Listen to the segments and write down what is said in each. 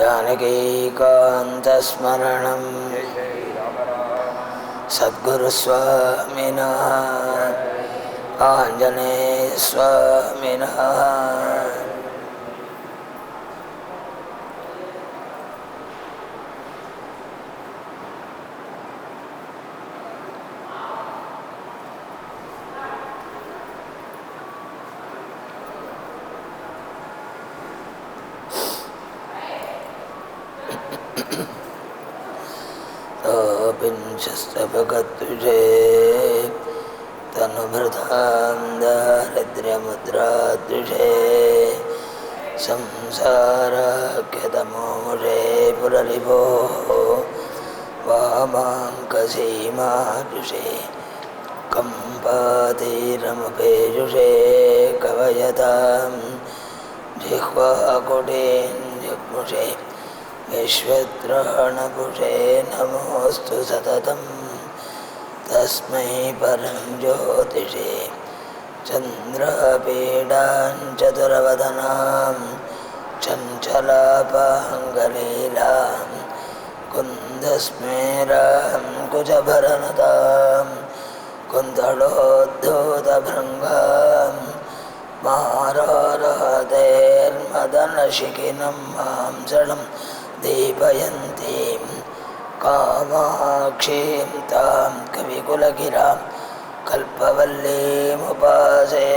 जानकीकान्तस्मरणं सद्गुरुस्वामिनः आञ्जनेयस्वामिनः पिंशस्तभगत्विषे तनुभृतां दारिद्र्यमुद्राद्विषे संसाराख्यतमोमुषे पुररिपोः वामाङ्कसीमाजुषे कम्पातीरमुपेजुषे कवयतां जिह्वाकुटेन्युग्मुषे विश्वद्रहणपुषे नमोऽस्तु सततं तस्मै परं ज्योतिषे चन्द्रपीडाञ्चतुरवदनां चञ्चलापाङ्गलीलां कुन्दस्मेरां कुजभरनतां कुन्तलोद्धूतभृङ्गां मारारहतेर्मदनशिखिनं मांसलं दीपयन्तीं कामाक्षीं तां कविकुलगिरां कल्पवल्लीमुपासे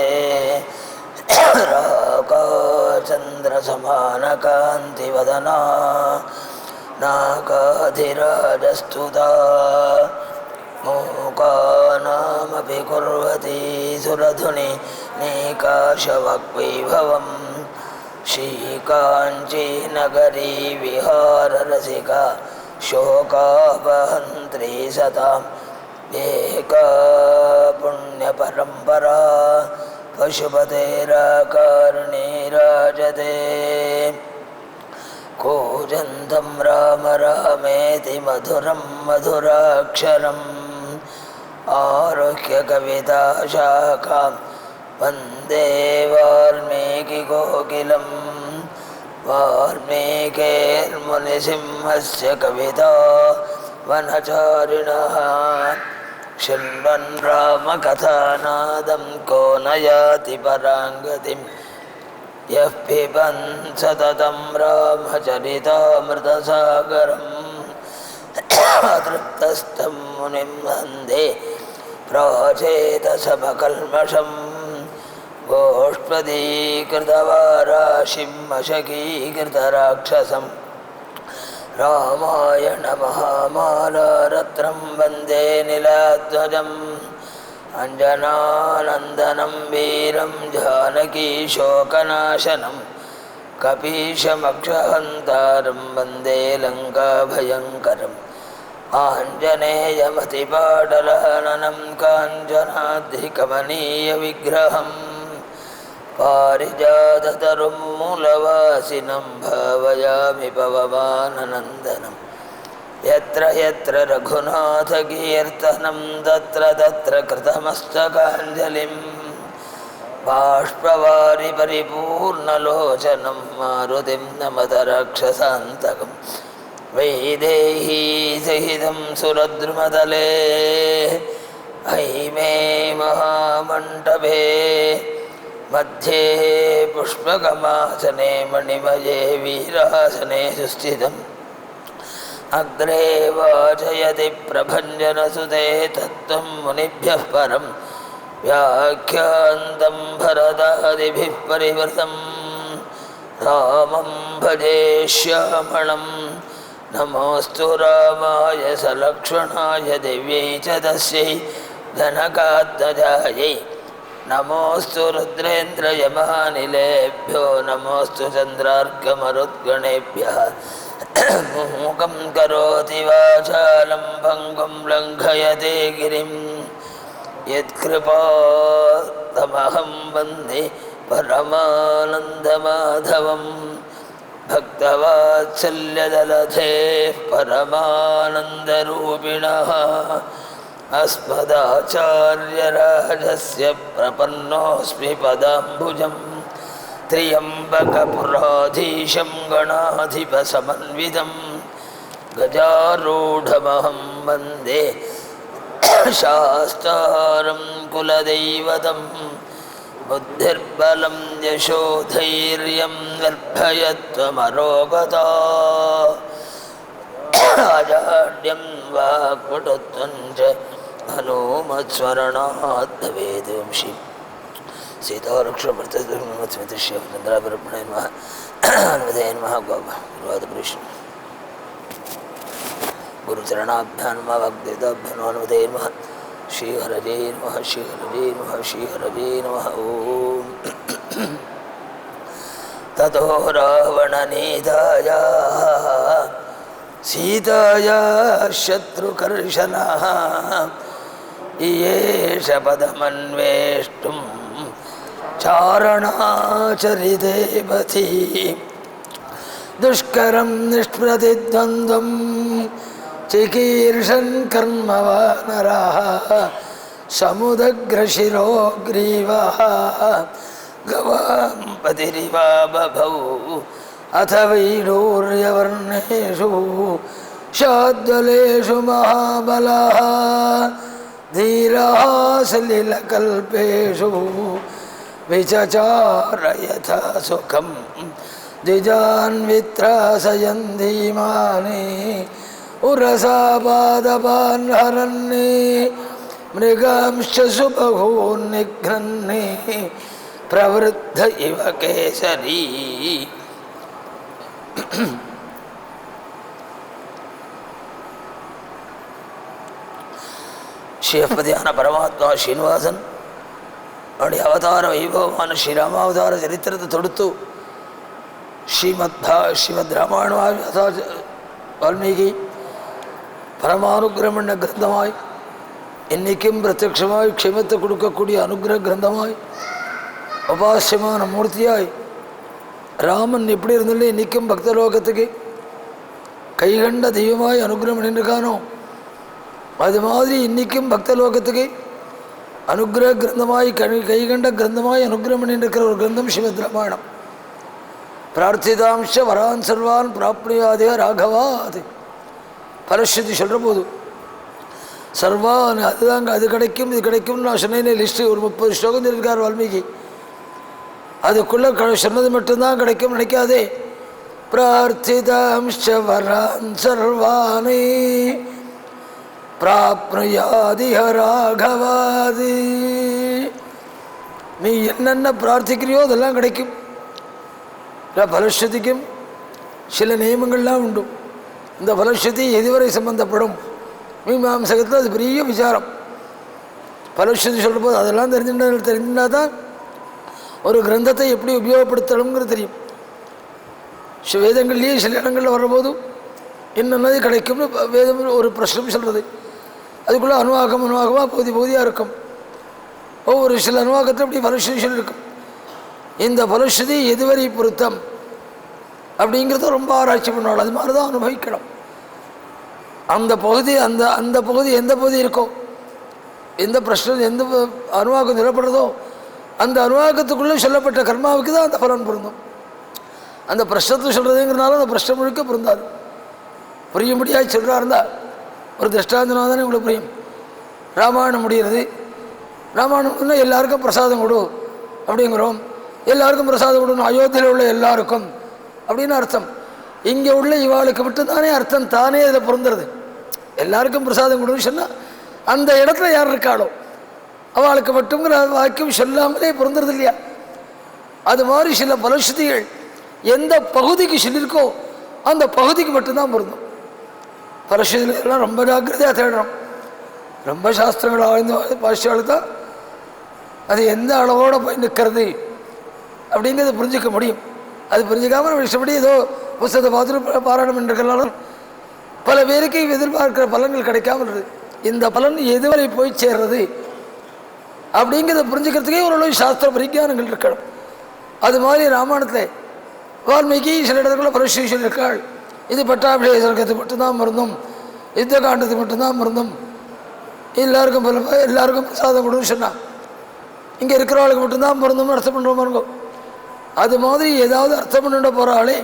राकाचन्द्रसमानकान्तिवदना नाकाधिराजस्तुता मूकानामपि कुर्वती सुरधुनि निकाशवक्वैभवम् श्रीकाञ्चीनगरी विहाररसिका शोकापहन्त्री सतां एका पुण्यपरम्परा पशुपतेराकारुणे राजते कूजन्तं राम रामेति मधुरं मधुराक्षरम् आरुह्य कविताशाखां वन्दे वाल्मीकिकोकिलं वाल्मीकिर्मुनिसिंहस्य कविता वनचारिणः शृण्वन् रामकथानादं को न याति पराङ्गतिं यः पिबन् सततं रामचरितामृतसागरम् तृप्तस्तं मुनिं वन्दे प्राचेतसमकल्मषं गोष्पदीकृतवाराशिं मशकीकृतराक्षसं रामायणमहामालारत्रं वन्दे नीलाध्वजम् अञ्जनानन्दनं वीरं जानकीशोकनाशनं कपीशमक्षहन्तारं वन्दे लङ्काभयङ्करम् आञ्जनेयमतिपाटलहननं काञ्चनाद्रिकमनीयविग्रहं पारिजाततरुं मूलवासिनं भावयामि पवमाननन्दनं यत्र यत्र रघुनाथकीर्तनं तत्र तत्र कृतमस्तकाञ्जलिं बाष्पवारि परिपूर्णलोचनं मारुतिं नमत राक्षसान्तकम् वैदेही सहितं सुरद्रुमतले हैमे महामण्डपे मध्ये पुष्पकमासने मणिमये वीरासने सुस्थितम् अग्रे वाचयति प्रभञ्जनसुते तत्त्वं मुनिभ्यः परं व्याख्यान्तं भरतादिभिः परिवृतं रामं भजे श्यामळं नमोऽस्तु रामाय सलक्ष्मणाय दिव्यै च तस्यै जनकात्मजायै नमोऽस्तु रुद्रेन्द्रयमानिलेभ्यो नमोऽस्तु चन्द्रार्कमरुद्गणेभ्यः मूकं करोति वाचालं भङ्गुं लङ्घयते गिरिं यत्कृपातमहं वन्दे परमानन्दमाधवं भक्तवात्सल्यजलधेः परमानन्दरूपिणः अस्मदाचार्यराजस्य प्रपन्नोऽस्मि पदाम्बुजं त्र्यम्बकपुराधीशं गणाधिपसमन्वितं गजारूढमहं वन्दे शास्तारं कुलदैवतं बुद्धिर्बलं यशोधैर्यं निर्भयत्वमरोगता आजाड्यं वाक्पटुत्वं च हनुमत्स्मरणात् भवेद् वंशी सीतारक्षमर्तस्मृतिश्यन्द्राब्रह्मणे नमः हनुमते नमः गुरुवादपुरुषं गुरुचरणाभ्यां नमः भक्तिदाभ्यां हनुमते नमः श्रीहरये नमः श्रीहरये नमः श्रीहरये नमः ओम ततो रावणनीताया सीताया शत्रुकर्षणः येष पदमन्वेष्टुं चारणाचरिते पथि दुष्करं निष्प्रतिद्वन्द्वं चिकीर्षन् कर्मवानरः समुदग्रशिरो ग्रीवः गवां पतिरिवा बभौ अथ वैडूर्यवर्णेषु शाद्वलेषु महाबलः धीरः सलिलकल्पेषु विचचार यथा सुखं द्विजान्वित्रासयन् धीमानि उरसा पादपान् हरन्नि मृगांश्च सुबहून् निघ्नन्नि प्रवृद्ध इव केसरी श्रीपतिயான பரமாத்மா ஸ்ரீனிவாசன் அவருடைய அவதார வைபவமான ஸ்ரீராமாவதார சரித்திரத்தை தொடுத்து ஸ்ரீமத் ராமாயணமாய் வால்மீகி பரமானுகிரமண்ண கிரந்தமாய் இன்னைக்கும் பிரத்யட்சமாய் க்ஷேமத்தை கொடுக்கக்கூடிய அனுகிரக கிரந்தமாய் உபாசியமான மூர்த்தியாய் ராமன் எப்படி இருந்தாலும் இன்னைக்கும் பக்தலோகத்துக்கு கைகண்ட தெய்வமாய் அனுகிரகம் பண்ணிருக்கானோ அது மாதிரி இன்னைக்கும் பக்தலோகத்துக்கு அனுகிரக கிரந்தமாய் கைகண்ட கிரந்தமாய் அனுகிரகம் பண்ணிருக்கிற ஒரு கிரந்தம் ஸ்ரீமத் ராமாயணம். பிரார்த்திதாம்ச வரான் சர்வான் பிராப்னுயாதே ராகவா. அது பரஸ்ருதி சொல்கிற போது சர்வான் அதுதாங்க அது கிடைக்கும் இது கிடைக்கும்னு நான் சொன்னேன். லிஸ்ட்டு ஒரு 30 ஸ்லோகம் இருக்கார் வால்மீகி. அதுக்குள்ளே சொன்னது மட்டும்தான் கிடைக்கும் நினைக்காதே. பிரார்த்திதாம்ச வரான் சர்வானி பிராப்னுயாதிஹ ராகவாதி. நீ என்னென்ன பிரார்த்திக்கிறியோ அதெல்லாம் கிடைக்கும். பலஸ்ருதிக்கும் சில நியமங்கள்லாம் உண்டு. இந்த பலஸ்ருதி எதுவரை சம்பந்தப்படும் மீமாம்சகத்தில் அது பெரிய விசாரம். பலஸ்ருதி சொல்கிற போது அதெல்லாம் தெரிஞ்சுட்டா தான் ஒரு கிரந்தத்தை எப்படி உபயோகப்படுத்தணுங்கிறது தெரியும். வேதங்கள்லேயே சில இடங்களில் வர்றபோதும் என்னென்னது கிடைக்கும்னு வேதம் ஒரு பிரശ്നം சொல்கிறது. அதுக்குள்ளே அணுவாகமாக பகுதியாக இருக்கும். ஒவ்வொரு சில அணுவாகத்தில் அப்படி பலஸ்ருதி சொல்லியிருக்கும். இந்த பலஸ்ருதி எதுவரை பொருத்தம் அப்படிங்கிறத ரொம்ப ஆராய்ச்சி பண்ணுவாள். அது மாதிரி தான் அனுபவிக்கணும். அந்த பகுதி அந்த பகுதி எந்த பகுதி இருக்கோ, எந்த பிரச்சனை எந்த அணுவாக்கம் சொல்லப்படுறதோ அந்த அணுவாக்கத்துக்குள்ளே சொல்லப்பட்ட கர்மாவுக்கு தான் அந்த பலன் பொருந்தும். அந்த பிரஷ்னத்தை சொல்கிறதுங்கிறனால அந்த பிரஷ்னம் முழுக்க பொருந்தாது. புரியும்படியாக சொல்கிறா இருந்தால் ஒரு திருஷ்டாந்தனாக தானே உங்களுக்கு புரியும். ராமாயணம் முடிகிறது. ராமாயணம்னா எல்லாருக்கும் பிரசாதம் கொடு அப்படிங்கிறோம். எல்லாருக்கும் பிரசாதம் கொடுக்கணும், அயோத்தியில் உள்ள எல்லாருக்கும் அப்படின்னு அர்த்தம். இங்கே உள்ள இவாளுக்கு மட்டும்தானே அர்த்தம் தானே அதில் பொருந்துறது. எல்லாருக்கும் பிரசாதம் கொடுன்னு சொன்னால் அந்த இடத்துல யார் இருக்காளோ அவளுக்கு மட்டுங்கிற வாக்கியம் சொல்லாமலே பொருந்துறது இல்லையா? அது மாதிரி சில பலஸ்ருதிகள் எந்த பகுதிக்கு சொல்லியிருக்கோ அந்த பகுதிக்கு மட்டும்தான் பொருந்தும். பலஸ்ருதிகளெல்லாம் ரொம்ப ஜாக்கிரதையாக தேடணும். ரொம்ப சாஸ்திரங்கள் ஆழ்ந்து பாஷ்யாளுக்கு தான் அது எந்த அளவோடு போய் நிற்கிறது அப்படிங்கிறத புரிஞ்சிக்க முடியும். அது புரிஞ்சிக்காமல் நம்ம இஷ்டப்படி ஏதோ புத்தகத்தை பார்த்துட்டு பாராயணம் என்றாலும் பல பேருக்கு எதிர்பார்க்கிற பலன்கள் கிடைக்காமல் இருக்குது. இந்த பலன் எதுவரை போய் சேர்றது அப்படிங்கிறத புரிஞ்சுக்கிறதுக்கே ஓரளவு சாஸ்திர பரிஜானங்கள் இருக்கணும். அது மாதிரி ராமாயணத்தில் வால்மீகி சில இடத்துல பரஸ்ருதி சொல்லியிருக்காள். இது பட்டாபிஷேகத்துக்கு மட்டும்தான் மருந்தும், யுத்த காண்டத்துக்கு மட்டும்தான் மருந்தும், எல்லாருக்கும் பிரசாதம் கொடுன்னு சொன்னான். இங்கே இருக்கிறவளுக்கு மட்டும்தான் மருந்தும் அர்த்தம் பண்ணுறோமா இருக்கும். அது மாதிரி ஏதாவது அர்த்தம் பண்ணிட போகிறாளே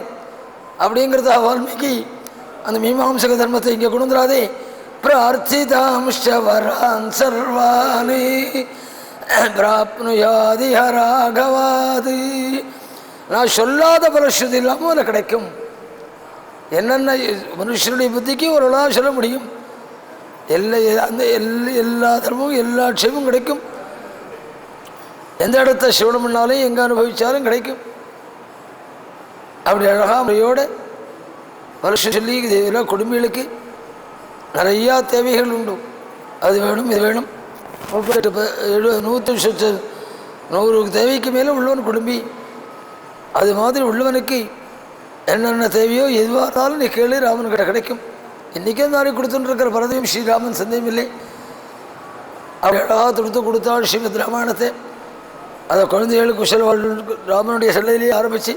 அப்படிங்கிறத வால்மீகி அந்த மீமாம்சக தர்மத்தை இங்கே கொண்டு வந்துடாதே. பிரார்த்திதாம்ஷவரான் சர்வானி பிராப்னுயாதி ராகவாது. நான் சொல்லாத பலஸ்ருதி இல்லாமல் அதில் கிடைக்கும். என்னென்ன மனுஷனுடைய புத்திக்கு ஓரளவு சொல்ல முடியும். எல்லா தர்மமும் எல்லா க்ஷேமும் கிடைக்கும். எந்த இடத்த சிவனம் பண்ணாலும் எங்கே அனுபவித்தாலும் கிடைக்கும். அப்படி அழகா முறையோடு வருஷம் சொல்லி இதெல்லாம் குடும்பிகளுக்கு நிறையா தேவைகள் உண்டு. அது வேணும் இது வேணும் 100 தேவைக்கு மேலே உள்ளவன் குடும்பி. அது மாதிரி உள்ளவனுக்கு என்னென்ன தேவையோ எதுவாக இருந்தாலும் நீ கேளு, ராமன்கிட்ட கிடைக்கும். இன்றைக்கே நாளை கொடுத்துட்டுருக்கிற பரதையும் ஸ்ரீராமன் சந்தேகம் இல்லை. அப்படி அழகாக கொடுத்தாள் ஸ்ரீமத் ராமாயணத்தை. அதை குழந்தைகளுக்கு குஷல ராமனுடைய செல்லையிலேயே ஆரம்பித்து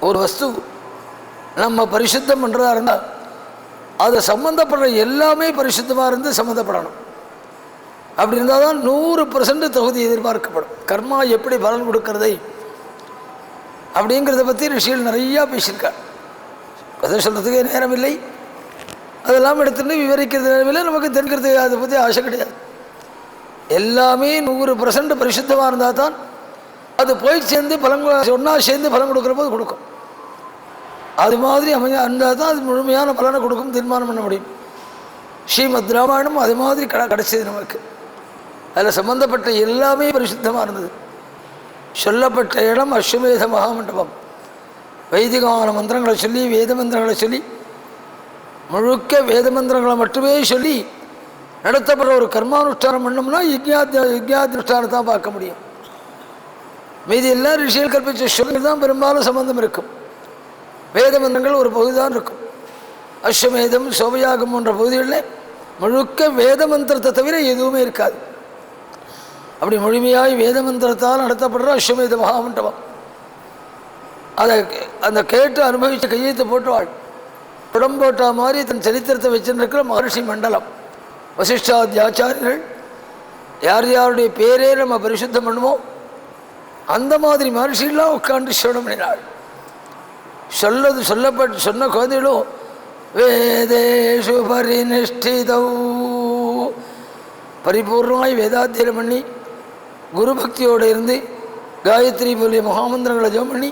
ஒரு வஸ்து நம்ம பரிசுத்தம் பண்ணுறதா இருந்தால் அதை சம்மந்தப்படுற எல்லாமே பரிசுத்தமாக இருந்து சம்மந்தப்படணும். அப்படி இருந்தால் தான் 100% தகுதி எதிர்பார்க்கப்படும். கர்மா எப்படி பலன் கொடுக்கறதை அப்படிங்கிறத பற்றி ரிஷிகள் நிறையா பேசியிருக்கார். கதை சொல்கிறதுக்கே நேரம் இல்லை. அதெல்லாம் எடுத்துட்டு விவரிக்கிறது நேரமில்லை. நமக்கு தெரிகிறது அதை பற்றி ஆசை கிடையாது. எல்லாமே 100% பரிசுத்தமாக இருந்தால் தான் அது போய் சேர்ந்து பலன் ஒன்றா சேர்ந்து பலன் கொடுக்குற போது கொடுக்கும். அது மாதிரி இருந்தால் தான் அது முழுமையான பலனை கொடுக்கும் தீர்மானம் பண்ண முடியும். ஸ்ரீமத் ராமாயணம் அது மாதிரி கிடச்சிது நமக்கு. அதில் சம்பந்தப்பட்ட எல்லாமே பரிசுத்தமாக இருந்தது. சொல்லப்பட்ட இடம் அஸ்வமேத மகாமண்டபம். வைதிகமான மந்திரங்களை சொல்லி வேத மந்திரங்களை சொல்லி முழுக்க வேத மந்திரங்களை மட்டுமே சொல்லி நடத்தப்படுற ஒரு கர்மானுஷ்டானம் பண்ணோம்னா யஜ்ஞாதிஷ்டானத்தை தான் பார்க்க முடியும். மீதி எல்லா ரிஷிகள் கற்பிச்ச சொல்லில் தான் பெரும்பாலும் சம்பந்தம் இருக்கும். வேத மந்திரங்கள் ஒரு பகுதி தான் இருக்கும். அஸ்வமேதம் சோபயாகம் போன்ற பகுதிகளில் முழுக்க வேத மந்திரத்தை தவிர எதுவுமே இருக்காது. அப்படி முழுமையாய் வேத மந்திரத்தால் நடத்தப்படுற அஸ்வமேத மகாமண்டபம். அதை அந்த கேட்டு அனுபவித்த கையெழுத்து போட்டுவாள். புடம் போட்டா மாதிரி தன் சரித்திரத்தை வச்சுருக்கிற மகர்ஷி மண்டலம். வசிஷ்டாதி ஆச்சாரியர்கள் யார் யாருடைய பேரே நம்ம பரிசுத்தம் பண்ணுமோ அந்த மாதிரி மகர்ஷிலாம் உட்காந்து சிவனம் பண்ணினாள். சொன்ன குழந்தைகளும் வேதேஷு பரிநிஷ்டிதௌ பரிபூர்ணமாய் வேதாத்தியம் பண்ணி குரு பக்தியோடு இருந்து காயத்ரி போலிய மகாமந்திரங்களை ஜெபம் பண்ணி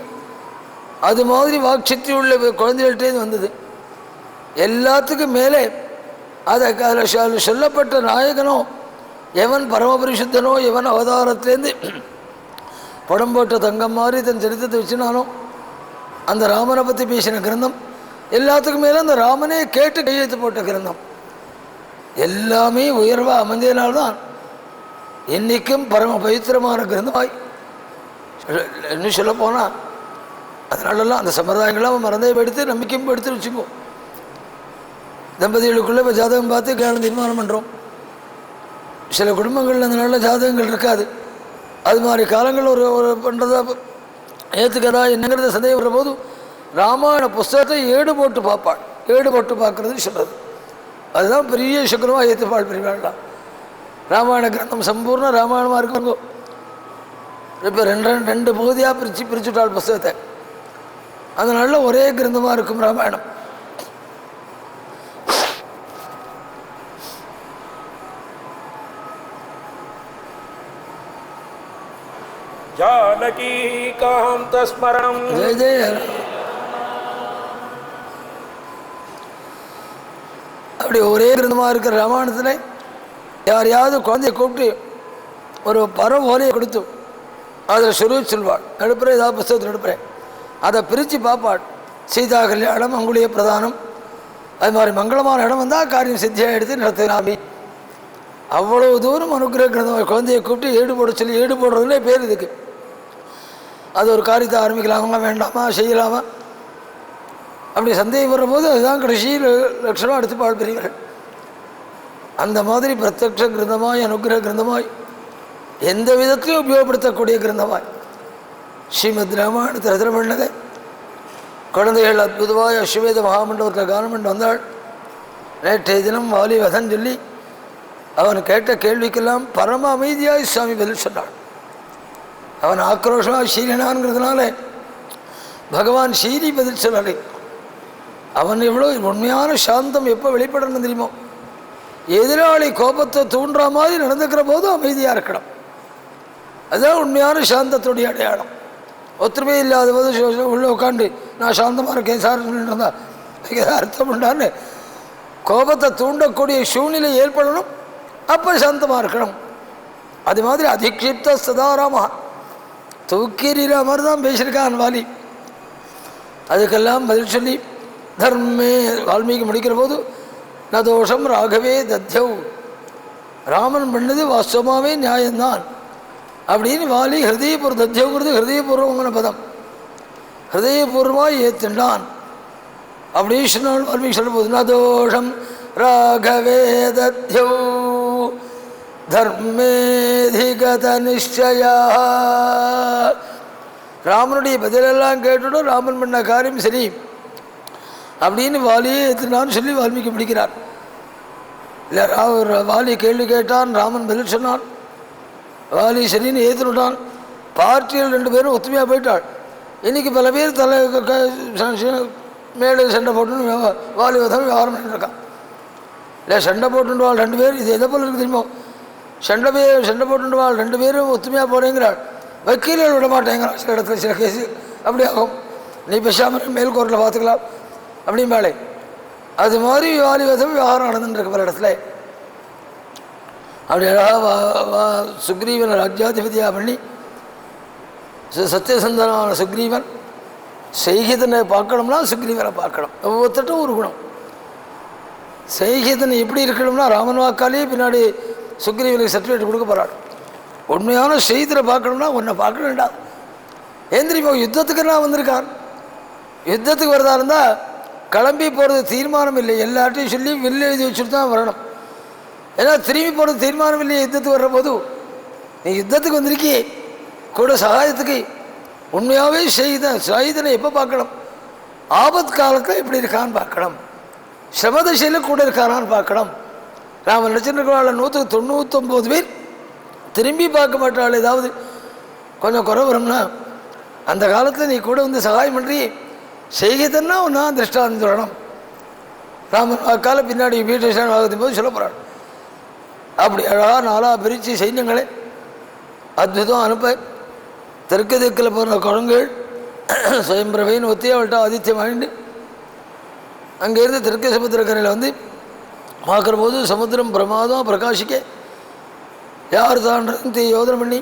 அது மாதிரி வாக்சக்தி உள்ள குழந்தைகள்கிட்டேருந்து வந்தது. எல்லாத்துக்கும் மேலே அதில் சொல்லப்பட்ட நாயகனோ எவன் பரமபரிசுத்தனோ எவன் அவதாரத்திலேருந்து படம் போட்ட தங்கம் மாதிரி தன் சரித்திரத்தை வச்சுனானோ அந்த ராமனை பற்றி பேசின கிரந்தம் எல்லாத்துக்கும் மேலே அந்த ராமனே கேட்டு கையெழுத்து போட்ட கிரந்தம் எல்லாமே உயர்வாக அமைந்ததினால்தான் இன்றைக்கும் பரம பவித்திரமான கிரந்தமாய் இன்னும் சொல்லப்போனால் அதனாலலாம் அந்த சம்பிரதாயங்கள்லாம் மறந்தே எடுத்து நம்பிக்கையும் எடுத்து வச்சுக்கோ. தம்பதிகளுக்குள்ளே இப்போ ஜாதகம் பார்த்து கல்யாணம் தீர்மானம் பண்ணுறோம். சில குடும்பங்களில் அந்த நல்ல ஜாதகங்கள் இருக்காது. அது மாதிரி காலங்கள் ஒரு பண்ணுறதா ஏற்றுக்கதா என்னங்கிறத சந்தேகம் வர போது ராமாயண புஸ்தகத்தை ஏடு போட்டு பார்ப்பாள். ஏடு போட்டு பார்க்குறதுன்னு சொல்கிறது அதுதான் பெரிய சுக்கரமாக ஏற்றுப்பாள் பெரியவாள்லாம். ராமாயண கிரந்தம் சம்பூர்ண ராமாயணமாக இருக்குங்க. இப்போ ரெண்டு பகுதியாக பிரிச்சுட்டாள் புஸ்தகத்தை. அதனால ஒரே கிரந்தமாக இருக்கும் ராமாயணம். ஜானகி காந்த ஸ்மரணம் ஜெய ஜெய. அப்படி ஒரே கிரந்தமாக இருக்கிற ராமாயணத்தில் யாரையாவது குழந்தைய கூப்பிட்டு ஒரு பரம் ஓலையை கொடுத்து அதில் சுருவி சொல்வாள். நடுப்புற ஏதாவது புஸ்தகத்தில் நடுப்புறேன் அதை பிரித்து பார்ப்பாள். சீதா கல்யாணம் அங்குளிய பிரதானம் அது மாதிரி மங்களமான இடம் வந்தால் காரியம் சித்தியாக எடுத்து நடத்தலாமே. அவ்வளோ தூரம் அனுக்கிரக கிரந்தம் குழந்தையை கூப்பிட்டு ஏடு போட சொல்லி ஏடு போடுறதுலே பேர் இதுக்கு. அது ஒரு காரியத்தை ஆரம்பிக்கலாமா வேண்டாமா செய்யலாமா அப்படி சந்தேகம் வரும்போது அதுதான் கடைசி லட்சணம் எடுத்து பாழ்பெறுகிறார்கள். அந்த மாதிரி பிரத்யக்ஷ கிரந்தமாய் அனுக்கிரக கிரந்தமாய் எந்த விதத்திலையும் உபயோகப்படுத்தக்கூடிய கிரந்தமாய் ஸ்ரீமத் ராமாயணத்தை ரச்சனை பண்ணதை குழந்தைகள் அற்புதமாய் அஸ்வமேத மகாமண்டபத்தில் கானம் பண்ணி வந்தாள். நேற்றைய தினம் வாலி வதன் சொல்லி அவன் கேட்ட கேள்விக்கெல்லாம் பரம அமைதியாய் சுவாமி பதில் சொன்னாள். அவன் ஆக்ரோஷமாக சீரியனான்ங்கிறதுனால பகவான் சீரி பதில் சொல்லலை. அவன் எவ்வளோ உண்மையான சாந்தம் எப்போ வெளிப்படணும் தெரியுமோ, எதிராளி கோபத்தை தூண்டுற மாதிரி நடந்துக்கிற போதும் அமைதியாக இருக்கணும். அதுதான் உண்மையான சாந்தத்துடைய அடையாளம். ஒத்துமை இல்லாத போது உள்ளே உட்காந்து நான் சாந்தமாக இருக்கேன் சார் சொல்லிட்டு இருந்தா அதுக்கு அர்த்தம் உண்டான்னு கோபத்தை தூண்டக்கூடிய சூழ்நிலை ஏற்படணும். அப்போ சாந்தமாக இருக்கணும். அது மாதிரி அதிக்ஷிப்த சதாராமா தூக்கிற மாதிரி தான் பேசியிருக்கான் வாலி. அதுக்கெல்லாம் பதில் சொல்லி தர்மே வால்மீகி முடிக்கிற போது ந தோஷம் ராகவே தத்யவ், ராமன் பண்ணது வாஸ்தவமாகவே நியாயம்தான் அப்படின்னு வாலி ஹிருதயபூர்வ தத்யவுங்கிறது ஹிருதயபூர்வமான பதம், ஹிருதயபூர்வமாக ஏற்றுண்டான் அப்படின்னு சொன்னால் வால்மீகி சொல்லும் போது ந தோஷம் ராகவே தத்யவ் தர்மேதிகத நிச்சயா. ராமனுடைய பதிலெல்லாம் கேட்டுடும் ராமன் பண்ண காரியம் சரி அப்படின்னு வாலியே ஏற்றுனான்னு சொல்லி வால்மீகி பிடிக்கிறார். இல்லை வாலி கேள்வி கேட்டான், ராமன் பதில் சொன்னான், வாலி சரின்னு ஏற்றுனுட்டான். பார்ட்டியில் 2 பேரும் ஒத்துமையாக போயிட்டாள். இன்றைக்கி பல பேர் மேலே சண்டை போட்டுன்னு வாலி வதம் விவகாரம் பண்ணிருக்கான். இல்லை சண்டை போட்டுவாள் 2 பேர். இது எதை போல் இருக்குது தெரியுமோ, சண்டை போட்டுவாள் 2 பேரும் ஒத்துமையாக போகிறேங்கிறாள். வக்கீல்கள் விட மாட்டேங்கிறான். சில இடத்துல சில கேஸு அப்படி ஆகும். நீ பேசாமல் மேல் கோர்ட்டில் பார்த்துக்கலாம் அப்படிம்பாளே. அது மாதிரி வாலி வதம் விவகாரம் நடந்துட்டுருக்கு பல இடத்துல. அப்படி அழகாக சுக்ரீவனை ராஜ்யாதிபதியாக பண்ணி சத்தியசந்தனான சுக்ரீவன் செய்கிதனை பார்க்கணும்னா சுக்ரீவனை பார்க்கணும். ஒவ்வொருத்தட்டும் ஒரு குணம். செய்கிதனை எப்படி இருக்கணும்னா ராமன் வாக்காலேயே பின்னாடி சுக்ரீவனுக்கு சர்டிஃபிகேட் கொடுக்க போகிறாள். உண்மையான செய்தியை பார்க்கணும்னா உன்னை பார்க்க வேண்டாம். ஏன் தெரியுமா, யுத்தத்துக்கு நான் வந்திருக்கான். யுத்தத்துக்கு வரதா இருந்தால் கிளம்பி போகிறது தீர்மானம் இல்லை. எல்லார்ட்டையும் சொல்லி வெளில எழுதி வச்சுட்டு தான் வரணும். ஏன்னா திரும்பி போகிறது தீர்மானம் இல்லையே. யுத்தத்துக்கு வர்ற போது நீ யுத்தத்துக்கு வந்திருக்கியே கூட சகாயத்துக்கு உண்மையாகவே செய்தனை எப்போ பார்க்கணும், ஆபத் காலத்தில் எப்படி இருக்கான்னு பார்க்கணும், சிரமதசையில் கூட இருக்கானான்னு பார்க்கணும். நாம் நினச்சிருக்கவாள் 199 பேர் திரும்பி பார்க்க மாட்டாள். ஏதாவது கொஞ்சம் குறை வரும்னா அந்த காலத்தில் நீ கூட வந்து சகாயம் பண்ணுறி செய்கிதன்னா ஒன்றா திருஷ்டாந்தம் சொல்லணும். ராமன் வாக்கால் பின்னாடி வீட்டேஷன் ஆகுது போது சொல்ல போகிறாள். அப்படி அழகாக 4 பிரித்து சைன்யங்களே அற்புதம் அனுப்ப தெற்கு தெற்கில் போகிற குழந்தைகள் சுயம்பிரவைன்னு ஒத்தி அவள்கிட்ட ஆதித்யம் வாங்கிட்டு அங்கேருந்து தெற்கு சமுத்திரக்கரையில் வந்து பார்க்குற போது சமுத்திரம் பிரமாதம் பிரகாசிக்க யார் தான்றதுன்னு யோசனை பண்ணி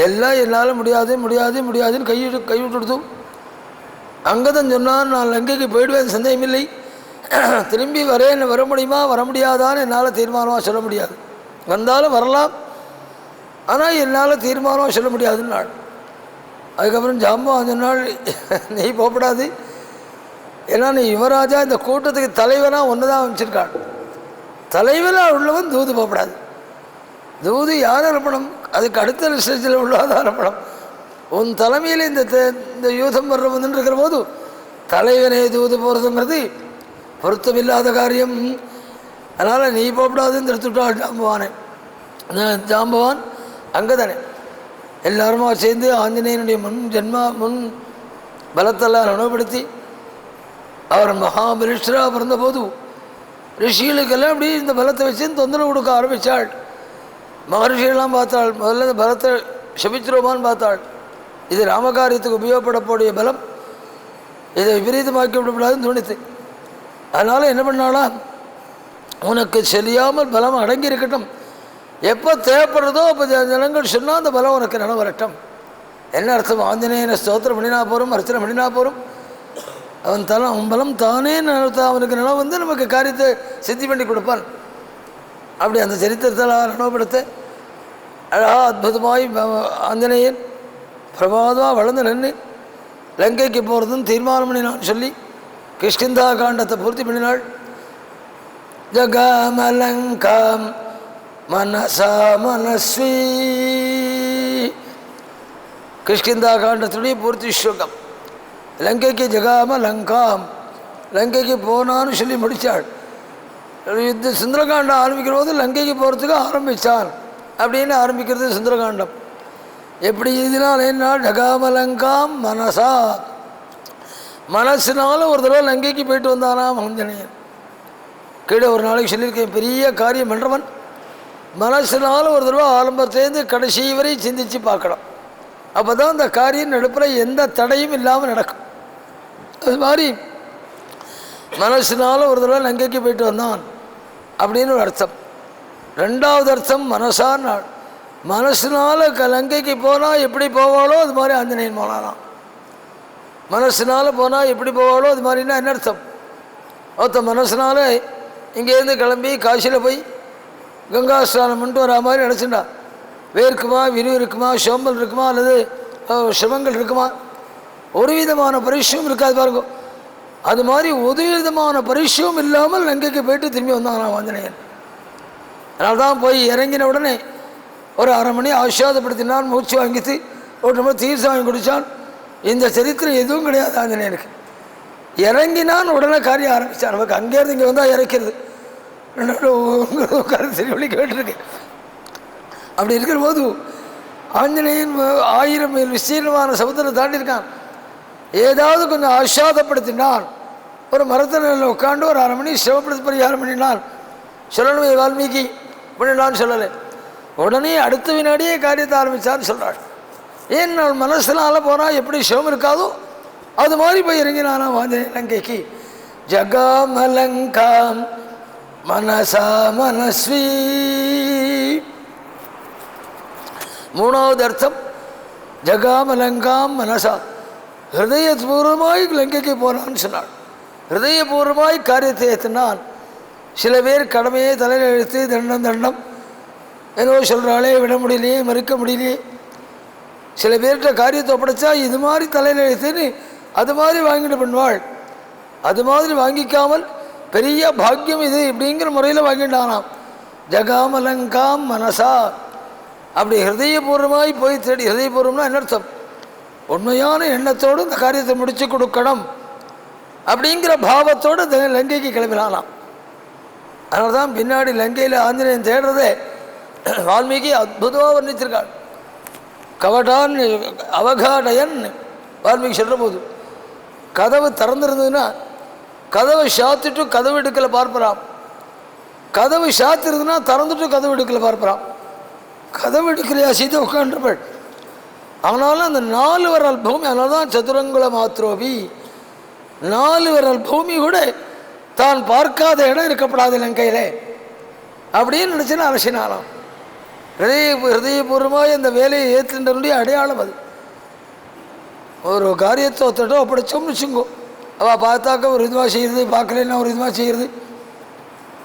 எல்லாம் என்னால் முடியாதுன்னு கைவிட்டு கொடுத்தோம். அங்கதான் சொன்னான், நான் லங்கைக்கு போயிடுவேன் சந்தேகமில்லை, திரும்பி வர முடியுமா வர முடியாதான்னு என்னால் தீர்மானமாக சொல்ல முடியாது, வந்தாலும் வரலாம் ஆனால் என்னால் தீர்மானமாக சொல்ல முடியாதுன்னு நாள். அதுக்கப்புறம் ஜாம்பவான் சொன்னாள், நீ போகப்படாது, ஏன்னா நீ யுவராஜா இந்த கூட்டத்துக்கு தலைவனாக ஒன்று தான் அமைச்சிருக்காள், தலைவனாக உள்ளவன் தூது போகப்படாது. தூது யார் அனுப்பணும், அதுக்கு அடுத்த ரிசர்ச்சில் உள்ளதான் அனுப்பணும். உன் தலைமையில் இந்த யூதம் வர்றவன்னு இருக்கிற போது தலைவனே தூது போகிறதுங்கிறது பொருத்தமில்லாத காரியம். அதனால் நீ போகப்படாதுன்னு எடுத்துட்டாள் ஜாம்பவானே. ஜாம்பவான் அங்கே தானே எல்லாருமா சேர்ந்து ஆஞ்சநேயனுடைய முன் பலத்தெல்லாம் நனவுபடுத்தி அவர் மகாபலிஷ்டராக பிறந்தபோது ரிஷிகளுக்கெல்லாம் அப்படி இந்த பலத்தை வச்சு தொந்தரவு கொடுக்க ஆரம்பித்தாள். மகர்ஷியெல்லாம் பார்த்தாள், முதல்ல இந்த பலத்தை சபிச்சிரோமான்னு பார்த்தாள். இது ராமகாரியத்துக்கு உபயோகப்படக்கூடிய பலம், இதை விபரீதமாக்கி விடக்கூடாதுன்னு தோணித்து. அதனால் என்ன பண்ணாலாம், உனக்கு செல்லியாமல் பலம் அடங்கி இருக்கட்டும், எப்போ தேவைப்படுறதோ அப்போ ஜனங்கள் சொன்னால் அந்த பலம் உனக்கு நினைவு வரட்டும். என்ன அர்த்தம், ஆஞ்சநேயனை ஸ்தோத்திரம் பண்ணினா போகிறோம், அர்ச்சனை பண்ணினா போகிறோம், அவன் பலம் தானே அவனுக்கு நினைவு வந்து நமக்கு காரியத்தை சித்தி பண்ணி கொடுப்பான். அப்படி அந்த சரித்திரத்தில் நினைவுபடுத்த அழகா அற்புதமாய் ஆஞ்சநேயன் பிரமாதமாக வளர்ந்து நின்று லங்கைக்கு போகிறதுன்னு தீர்மானம் பண்ணினான்னு சொல்லி கிஷ்கிந்தா காண்டத்தை பூர்த்தி பண்ணினாள். ஜகாமலங்காம் மனசா மனஸ்வி, கிஷ்கிந்தா காண்டத்துடைய பூர்த்தி ஸ்லோகம். லங்கைக்கு ஜகாம லங்காம், லங்கைக்கு போனான்னு சொல்லி முடித்தாள். சுந்தரகாண்டம் ஆரம்பிக்கிற போது லங்கைக்கு போகிறதுக்கு ஆரம்பித்தான் அப்படின்னு ஆரம்பிக்கிறது சுந்தரகாண்டம். எப்படி இதனால் என்ன டகாமலங்காம் மனசா, மனசுனால ஒரு தடவை லங்கைக்கு போயிட்டு வந்தானாம் ஆஞ்சநேயன். கீழே ஒரு நாளைக்கு சொல்லியிருக்கேன், பெரிய காரியம் பண்ணுறவன் மனசுனால ஒரு தடவை ஆரம்பத்துலேருந்து கடைசி வரை சிந்தித்து பார்க்கணும். அப்போ தான் அந்த காரியம் நடுப்பில் எந்த தடையும் இல்லாமல் நடக்கும். அது மாதிரி மனசுனால ஒரு தடவை லங்கைக்கு போயிட்டு வந்தான் அப்படின்னு ஒரு அர்த்தம். ரெண்டாவது அர்த்தம் மனசான், மனசுனால லங்கைக்கு போனால் எப்படி போவாளோ அது மாதிரி ஆஞ்சநேயன் போனானாம். மனசுனால போனால் எப்படி போவாளோ அது மாதிரின்னா என்ன அர்த்தம்? ஒருத்த மனசுனால இங்கேருந்து கிளம்பி காசியில் போய் கங்கா ஸ்நானம் பண்ணிட்டு வரா மாதிரி நினச்சிண்டா, வேர்க்குமா, விரிவு இருக்குமா, சோம்பல் இருக்குமா, அல்லது சிரமங்கள் இருக்குமா, ஒரு விதமான பரிசும் இருக்காது பாருங்க. அது மாதிரி ஒரு விதமான பரிசும் இல்லாமல் லங்கைக்கு போயிட்டு திரும்பி வந்தாங்க ஆஞ்சநேயன். அதனால தான் போய் இறங்கின உடனே ஒரு அரை மணி ஆஸ்வாதப்படுத்தினான், மூச்சு வாங்கித்து ஒரு ரொம்ப தீர்த்தம் வாங்கி குடித்தான். இந்த சரித்திரம் எதுவும் கிடையாது ஆஞ்சநேயனுக்கு. இறங்கினான் உடனே காரியம் ஆரம்பித்தான். நமக்கு அங்கேருந்து இங்கே வந்தால் இறக்கிறது கருத்து சொல்லி கேட்டிருக்கேன். அப்படி இருக்கிற போது ஆஞ்சநேயன் 1000 மைல் விஸ்தீர்ணமான சமுத்திரம் தாண்டியிருக்கான். ஏதாவது கொஞ்சம் ஆஸ்வாதப்படுத்தினான், ஒரு மரத்தில் உட்காந்து ஒரு அரை மணி சிவப்படுத்தி பரிகாரம் பண்ணினான் சொல்லணுமே வால்மீகி பண்ணினான்னு சொல்லலை. உடனே அடுத்த வினாடியே காரியத்தை ஆரம்பித்தான்னு சொல்கிறாள். ஏன் நான் மனசுனால போனால் எப்படி சிவம் இருக்காதோ அது மாதிரி போய் இறங்கினானா ஆஞ்சநேயன் லங்கைக்கு. ஜகாமலங்காம் மனசா மனஸ்வி. மூணாவது அர்த்தம் ஜகாமலங்காம் மனசா, ஹிருதயபூர்வமாய் லங்கைக்கு போனான்னு சொன்னாள். ஹிருதயபூர்வமாய் காரியத்தை ஏற்றினான். சில பேர் கடமையை தலையில் எழுத்து தண்டம் தண்டம் ஏதோ சொல்கிறாளே, விட முடியலையே, மறுக்க முடியலையே. சில பேர்கிட்ட காரியத்தை ஒப்படைச்சா இது மாதிரி தலையில் எழுத்துன்னு அது மாதிரி வாங்கிட்டு பண்ணுவாள். அது மாதிரி வாங்கிக்காமல் பெரிய பாக்கியம் இது இப்படிங்கிற முறையில் வாங்கிட்டானாம். ஜகாமலங்காம் மனசா, அப்படி ஹிருதயபூர்வமாய் போய் தேடி. ஹிருதயபூர்வம்னா என்ன அர்த்தம்? உண்மையான எண்ணத்தோடு இந்த காரியத்தை முடித்து கொடுக்கணும் அப்படிங்கிற பாவத்தோடு லங்கைக்கு கிளம்பினானாம். அதனால தான் பின்னாடி லங்கையில் ஆஞ்சநேயன் தேடுறதே வால்மீகி அற்புதமாக வர்ணிச்சிருக்காள். கவடான் அவகாடயன் வால்மீகி சொல்கிற போது, கதவு திறந்துருந்ததுன்னா கதவை சாத்திட்டு கதவு எடுக்கலை பார்ப்பறான், கதவு சாத்திருதுன்னா திறந்துட்டு கதவு எடுக்கலை பார்ப்பறான். கதவு எடுக்கலையா சீதை உட்காந்துருப்பாள். அவனால அந்த 4 விரல் பூமி, அதனால தான் சதுரங்குல மாத்ரோபி, 4 விரல் பூமி கூட தான் பார்க்காத இடம் இருக்கப்படாது லங்கையில் அப்படின்னு நினச்சின்னா அரசினாலாம். ஹிருதயபூர்வமாக அந்த வேலையை ஏற்றுடைய அடையாளம் அது. ஒரு காரியத்தை ஒருத்தட்ட ஒப்படைச்சோம்னு வச்சுங்கோ, அவள் பார்த்தாக்க ஒரு இதுவாக செய்கிறது, பார்க்கலன்னா ஒரு இதுவாக செய்கிறது,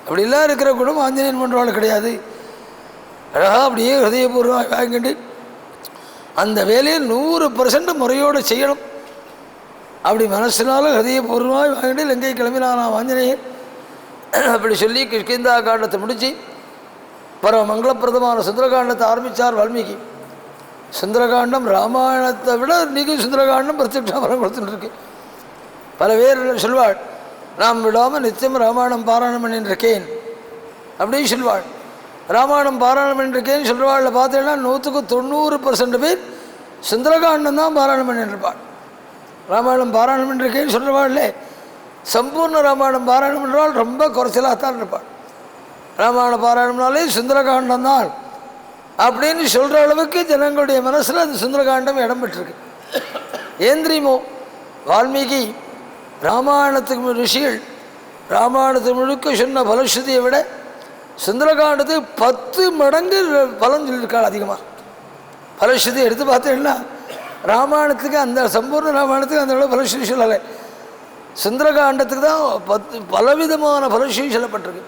அப்படிலாம் இருக்கிற குணம் ஆஞ்சநேயன் பண்ணுறவாள் கிடையாது. அழகாக அப்படியே ஹிருதயபூர்வமாக வாங்கிட்டு அந்த வேலையை 100% முறையோடு செய்யணும். அப்படி மனசினால ஹிருதயபூர்வமாக வாங்கிட்டு லங்கை கிளம்பினான் ஆஞ்சநேயன். அப்படி சொல்லி கிஷ்கிந்தா காண்டத்தை முடித்து பரம மங்களப்பிரதமான சுந்தரகாண்டத்தை ஆரம்பித்தார் வால்மீகி. சுந்தரகாண்டம் ராமாயணத்தை விட இன்றைக்கி சுந்தரகாண்டம் பிரத்யட்ச பலம் கொடுத்துட்டுருக்கு. பல பேர் சொல்வாள், நாம் விடாமல் நித்தியம் ராமாயணம் பாராயணம் பண்ணிட்டுருக்கேன் அப்படின்னு சொல்வாள். ராமாயணம் பாராயணம் பண்ணிட்டுருக்கேன்னு சொல்வாளில் பார்த்தீங்கன்னா 100க்கு 90% பேர் சுந்தரகாண்டம் தான் பாராயணம் பண்ணிட்டுருப்பாள். ராமாயணம் பாராயணம் பண்ணிருக்கேன்னு சொல்கிறவாள்லே சம்பூர்ண ராமாயணம் பாராயணம் பண்ணுறவாள் ரொம்ப குறைச்சலாகத்தான் இருப்பாள். ராமாயண பாராயணம்னாலே சுந்தரகாண்டம் தான் அப்படின்னு சொல்கிற அளவுக்கு ஜனங்களுடைய மனசில் அது சுந்தரகாண்டம் இடம் பெற்றிருக்கு. ஏன் தெரியுமோ, வால்மீகி ராமாயணத்துக்கு ரிஷிகள் ராமாயணத்துக்கு முழுக்க சொன்ன பலஸ்ருதியை விட சுந்தரகாண்டத்துக்கு 10 மடங்கு பலன் சொல்லியிருக்காள் அதிகமாக. பலஸ்ருதி எடுத்து பார்த்தீங்கன்னா ராமாயணத்துக்கு அந்த சம்பூர்ண ராமாயணத்துக்கு அந்த அளவு பலஸ்ருதி சொல்லலை, சுந்தரகாண்டத்துக்கு தான் 10 பலவிதமான பலஸ்ருதி சொல்லப்பட்டிருக்கு.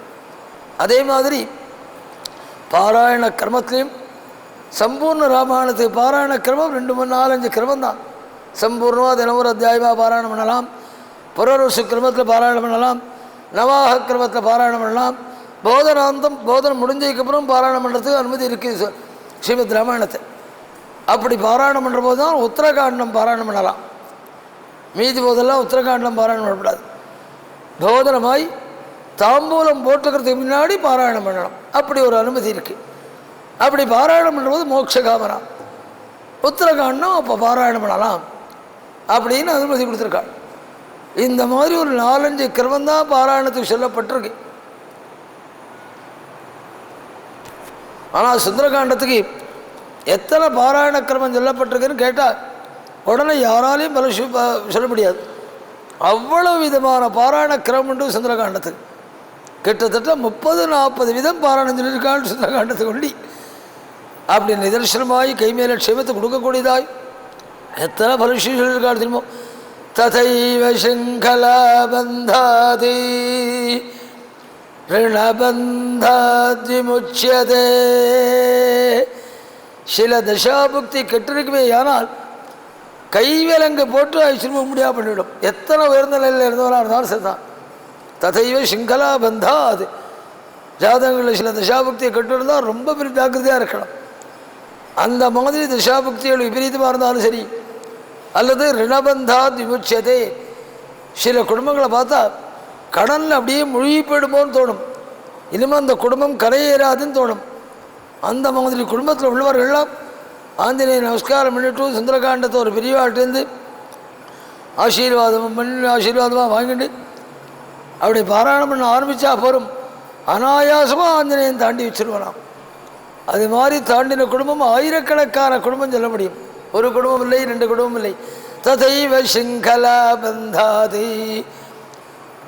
அதே மாதிரி பாராயண கிரமத்திலையும் சம்பூர்ண ராமாயணத்துக்கு பாராயண கிரமம் 2, 3, 4, 5 கிரமம் தான். சம்பூர்ணமாக தினம் ஒரு அத்தியாயமாக பாராயணம் பண்ணலாம், புரரசு கிரமத்தில் பாராயணம் பண்ணலாம், நவாக கிரமத்தில் பாராயணம் பண்ணலாம், போதனாந்தம் போதனம் முடிஞ்சதுக்கப்புறம் பாராயணம் பண்ணுறதுக்கு அனுமதி இருக்குது ஸ்ரீமத் ராமாயணத்தை. அப்படி பாராயணம் பண்ணுற போது தான் உத்தரகாண்டம் பாராயணம் பண்ணலாம். மீதி போதெல்லாம் உத்தரகாண்டம் பாராயணம் பண்ணக்கூடாது. போதனமாய் தாம்பூலம் போட்டுக்கிறதுக்கு முன்னாடி பாராயணம் பண்ணணும், அப்படி ஒரு அனுமதி இருக்குது. அப்படி பாராயணம் பண்ணும்போது மோட்சகாமனா உத்தரகாண்டம் அப்போ பாராயணம் பண்ணலாம் அப்படின்னு அனுமதி கொடுத்துருக்காள். இந்த மாதிரி ஒரு 4-5 கிரமந்தான் பாராயணத்துக்கு சொல்லப்பட்டிருக்கு. ஆனால் சுந்தரகாண்டத்துக்கு எத்தனை பாராயண கிரமம் சொல்லப்பட்டிருக்குன்னு கேட்டால் உடனே யாராலையும் சொல்ல முடியாது. அவ்வளவு விதமான பாராயண கிரமம் உண்டு சுந்தரகாண்டத்துக்கு. கிட்டத்தட்ட 30-40 விதம் பாராயணம் சொல்லியிருக்காள் சுந்தரகாண்டத்துக்கு ஒண்டி. அப்படி நிதர்சனமாய் கைமேல க்ஷேமத்தை கொடுக்கக்கூடியதாய் எத்தனை பரிசு சொல்லியிருக்காள் தெரியுமோ. ததைவ சிங்கலா பந்தாதி ரிணபந்தாதி முச்சியதே. சில தசாபுக்தி கெட்டிருக்குமே, ஆனால் கைவிலங்கு போட்டு ஐஸ்வர்யம் முடியாது பண்ணிவிடும். எத்தனை உயர்ந்த நிலையில் இருந்தவராக இருந்தாலும் சரிதான். ததைவ சிங்கலா பந்தாது. ஜாதகங்களில் சில தசாபுக்தியை கெட்டிருந்தால் ரொம்ப பெரிய ஜாக்கிரதையாக இருக்கணும். அந்த மாதிரி தசாபுக்திகள் விபரீதமாக இருந்தாலும் சரி, அல்லது ரிணபந்தாத் விமுச்சியதே. சில குடும்பங்களை பார்த்தா கடனில் அப்படியே மூழ்கி போயிடுமோன்னு தோணும், இனிமேல் அந்த குடும்பம் கரையேறாதுன்னு தோணும். அந்த மாதிரி குடும்பத்தில் உள்ளவர்கள்லாம் ஆஞ்சநேய நமஸ்காரம் பண்ணிட்டு சுந்தரகாண்டத்தை ஒரு பெரியவாட்டேருந்து ஆசீர்வாதமாக வாங்கிட்டு அப்படி பாராயணம் பண்ண ஆரம்பித்தா போகிறோம், அனாயாசமாக ஆஞ்சநேயன் தாண்டி வச்சுருவானாம். அது மாதிரி தாண்டின குடும்பம் ஆயிரக்கணக்கான குடும்பம் சொல்ல முடியும். ஒரு குடும்பம் இல்லை, 2 குடும்பம் இல்லை. ததைவ சிங்கலா பந்தாதி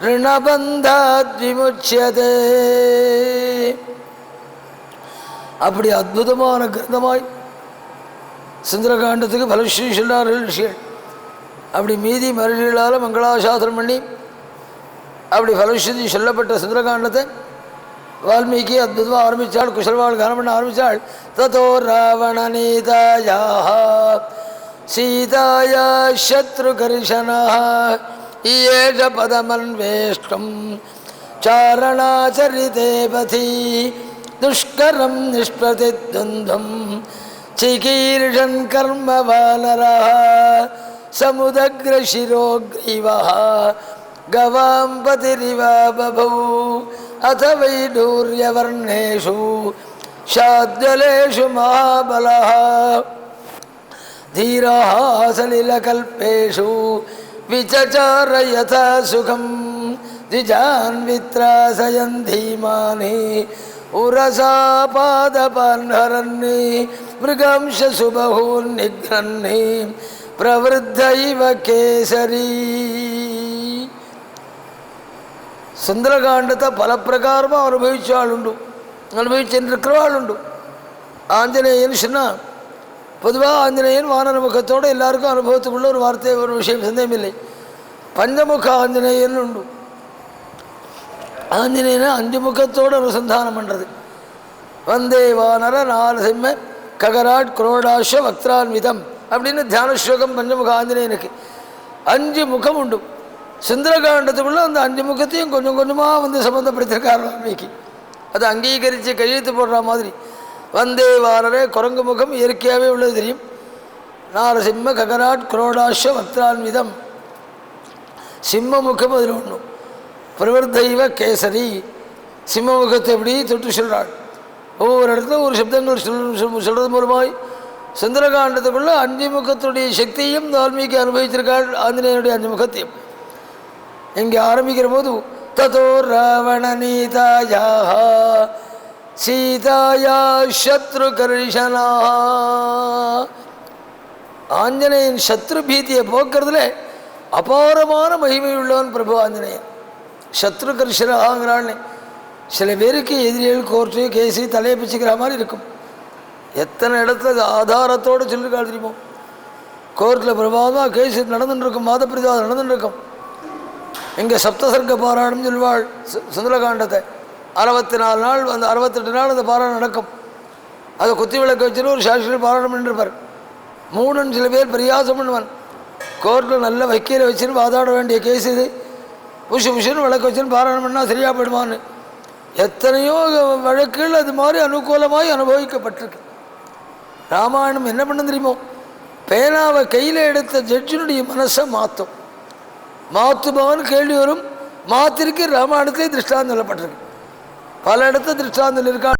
ரிணபந்தாத் விமுச்சியதே. அப்படி அற்புதமான கிரந்தமாய் சுந்தரகாண்டத்துக்கு பலஸ்ரீ சொன்னார்கள் ரிஷிகள். அப்படி மீதி மருஷிகளால் மங்களாசாசனம் பண்ணி அப்படி பலஸ்ரீ சொல்லப்பட்ட சுந்தரகாண்டத்தை வால்மீகி அற்புதமாக ஆரம்பித்தாள். குசல்வாள் கானம் பண்ண ஆரம்பித்தாள். ததோ ராவண நீதாயா சீதாயா சத்ருகர்ஷனா ஏஷ பதமன்வேஷ்டம் சாரணாச்சரிதே பதி துஷ்கரம் நிஷ்பிரதித்வந்தம் சிகீர்ஷன் கர்ம வானரா சமுதக்ரசிரோக்ரீவா கவாம் பதிரிவா பபௌ அத வைடூர்யவர்ணேஷு ஷாத்ஜலேஷு மகாபலः தீரः சலிலகல்பேஷு விசசார யதா சுகம் திஜான் வித்ராசயன் தீமானி உரசா பாதபான்ஹரன்னி மிருகம்ஷ சுபஹூன் நிக்ரன்னி பிரவருத்த இவ கேசரி. சுந்தரகாண்டத்தை பல பிரகாரமாக அனுபவிச்சாள் உண்டு, அனுபவிச்சிருக்கிறவாள் உண்டு. ஆஞ்சநேயன் சொன்னால் பொதுவாக ஆஞ்சநேயன் வானர முகத்தோடு எல்லாருக்கும் அனுபவத்துக்குள்ள ஒரு வார்த்தை, ஒரு விஷயம் சந்தேகமில்லை. பஞ்சமுக ஆஞ்சநேயன் உண்டு. ஆஞ்சநேயனை 5 முகத்தோடு அனுசந்தானம் பண்ணுறது. வந்தே வானர நாரசிம்ம ககராட் குரோடாஷ வக்திரான்விதம் அப்படின்னு தியான ஸ்லோகம் பஞ்சமுக ஆஞ்சநேயனுக்கு. 5 முகம் உண்டு. சுந்தரகாண்டத்துக்குள்ளே அந்த 5 முகத்தையும் கொஞ்சம் கொஞ்சமாக சம்மந்தப்படுத்தியிருக்கார் வால்மீகி. அதை அங்கீகரித்து கையெழுத்து போடுற மாதிரி. வந்தே வானரே குரங்கு முகம் இயற்கையாகவே உள்ளது தெரியும். நாரசிம்ம ககராட் குரோடாஷ வக்திரான்விதம் சிம்ம முகம் அதில் ஒன்று. பிரவர்த்தைவ கேசரி சிம்ம முகத்தை எப்படி தொட்டு சொல்கிறாள். ஒவ்வொரு இடத்துல ஒரு சப்தங்கள் சொல்கிறது மூலமாய் சுந்தரகாண்டத்துக்குள்ள 5 முகத்துடைய சக்தியும் வால்மீகி அனுபவிச்சிருக்காள். ஆஞ்சநேயனுடைய 5 முகத்தையும் இங்கே ஆரம்பிக்கிற போது ததோ ராவண நீதாயா சீதாயா சத்ருகர்ஷனா. ஆஞ்சநேயன் சத்ரு பீதியை போக்குறதுல அபாரமான மகிமை உள்ளவன் பிரபு ஆஞ்சநேயன். சத்ருகர்ஷனாங்கிறான்னு சில பேருக்கு எதிரிகள் கோர்ட்டு கேஸு தலையை பிச்சுக்கிற மாதிரி இருக்கும். எத்தனை இடத்துல ஆதாரத்தோடு சொல்லிருக்காள் தெரியுமோ. கோர்ட்டில் பிரபாதமாக கேஸ் நடந்துட்டுருக்கும், மாதப்பிரதிவாதம் நடந்துட்டுருக்கும். இங்கே சப்தசர்க்க பாராயணம் சொல்வாள் சுந்தரகாண்டத்தை. 64 நாள் அந்த 68 நாள் அந்த பாராயணம் நடக்கும். அதை குத்தி விளக்க வச்சுட்டு ஒரு சாஸ்திரியில் பாராயணம் பண்ணிருப்பார். 3 சில பேர் பரியாசம் பண்ணுவான். கோர்ட்டில் நல்ல வக்கீலை வச்சுன்னு வாதாட வேண்டிய கேஸ் இது. புஷுன்னு விளக்க வச்சுன்னு பாராயணம் பண்ணால் சரியாக போயிடுவான்னு எத்தனையோ வழக்குகள் அது மாதிரி அனுகூலமாய் அனுபவிக்கப்பட்டிருக்கு. ராமாயணம் என்ன பண்ண தெரியுமோ, பேனாவை கையில் எடுத்த ஜட்ஜினுடைய மனசை மாத்துமான்னு கேள்வி வரும். மாத்திருக்கு ராமாயணத்திலே திருஷ்டாந்தம் சொல்லப்பட்டிருக்கு. பல இடத்துல திருஷ்டாந்தம் இருக்கா.